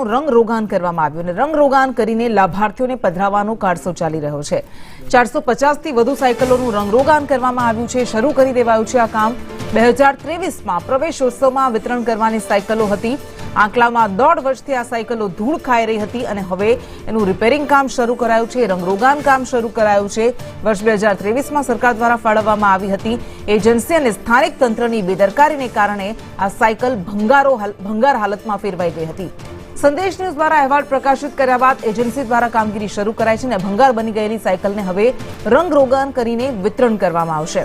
સાયકલોનું રંગરોગાન કરવામાં આવ્યું અને રંગરોગાન કરીને લાભાર્થીઓને પધરાવવાનો કારસો ચાલી રહ્યો છે। 450 થી વધુ સાયકલોનું રંગરોગાન કરવામાં આવ્યું છે। શરૂ કરી દેવાયું છે આ કામ। 2023માં પ્રવેશોત્સવમાં વિતરણ કરવાની સાયકલો હતી। આંકલામાં 1.5 વર્ષથી આ સાયકલો ધૂળ ખાઈ રહી હતી અને હવે એનું રિપેરિંગ કામ શરૂ કરાયું છે, રંગરોગાન કામ શરૂ કરાયું છે। વર્ષ 2023માં સરકાર દ્વારા ફાળવવામાં આવી હતી। એજન્સી અને સ્થાનિક તંત્રની બેદરકારીને કારણે આ સાયકલ ભંગાર હાલતમાં ફેરવાઈ ગઈ હતી। સંદેશ ન્યૂઝ દ્વારા અહેવાલ પ્રકાશિત કર્યા બાદ એજન્સી દ્વારા કામગીરી શરૂ કરાઈ છે અને ભંગાર બની ગયેલી સાયકલને હવે રંગરોગાન કરીને વિતરણ કરવામાં આવશે।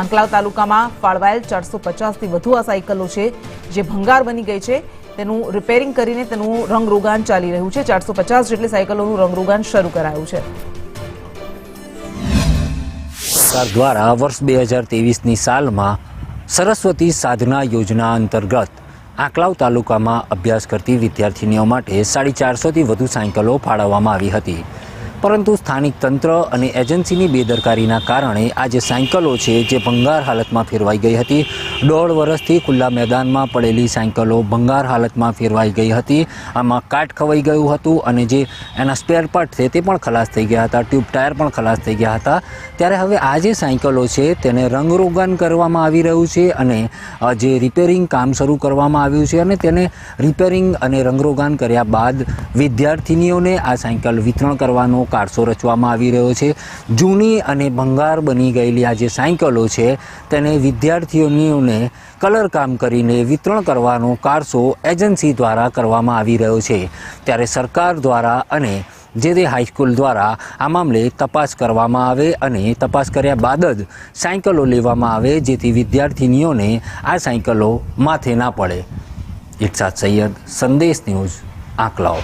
આંકલાવ તાલુકામાં ફાળવાયેલ 450 થી વધુ આ સાયકલો છે જે ભંગાર બની ગઈ છે। તેનું રિપેરિંગ કરીને તેનું રંગરોગાન ચાલી રહ્યું છે। 450 જેટલી સાયકલોનું રંગરોગાન શરૂ કરાયું છે। સરકાર દ્વારા વર્ષ 2023ની સાલમાં સરસ્વતી સાધના યોજના અંતર્ગત આંકલાવ તાલુકામાં અભ્યાસ કરતી વિદ્યાર્થીનીઓ માટે 450 થી વધુ સાયકલો ફાળવવામાં આવી હતી, પરંતુ સ્થાનિક તંત્ર અને એજન્સીની બેદરકારીના કારણે આ જે સાયકલો છે જે ભંગાર હાલતમાં ફેરવાઈ ગઈ હતી। 1.5 વર્ષથી ખુલ્લા મેદાનમાં પડેલી સાયકલો ભંગાર હાલતમાં ફેરવાઈ ગઈ હતી। આમાં કાટ ખવાઈ ગયું હતું અને જે એના સ્પેર પાર્ટ છે તે પણ ખલાસ થઈ ગયા હતા, ટ્યુબ ટાયર પણ ખલાસ થઈ ગયા હતા। ત્યારે હવે આ જે સાયકલો છે તેને રંગરોગાન કરવામાં આવી રહ્યું છે અને જે રિપેરિંગ કામ શરૂ કરવામાં આવ્યું છે અને તેને રિપેરિંગ અને રંગરોગાન કર્યા બાદ વિદ્યાર્થીનીઓને આ સાયકલ વિતરણ કરવાનો કારસો રચવામાં આવી રહ્યો છે। જૂની અને ભંગાર બની ગયેલી આ જે સાયકલો છે તેને વિદ્યાર્થીઓને કલર કામ કરીને વિતરણ કરવાનો કારસો એજન્સી દ્વારા કરવામાં આવી રહ્યો છે। ત્યારે સરકાર દ્વારા અને જે તે હાઈસ્કૂલ દ્વારા આ મામલે તપાસ કરવામાં આવે અને તપાસ કર્યા બાદ જ સાયકલો લેવામાં આવે, જેથી વિદ્યાર્થીનીઓને આ સાયકલો માથે ના પડે। ઇરશાદ સૈયદ, સંદેશ ન્યૂઝ, આંકલાવ।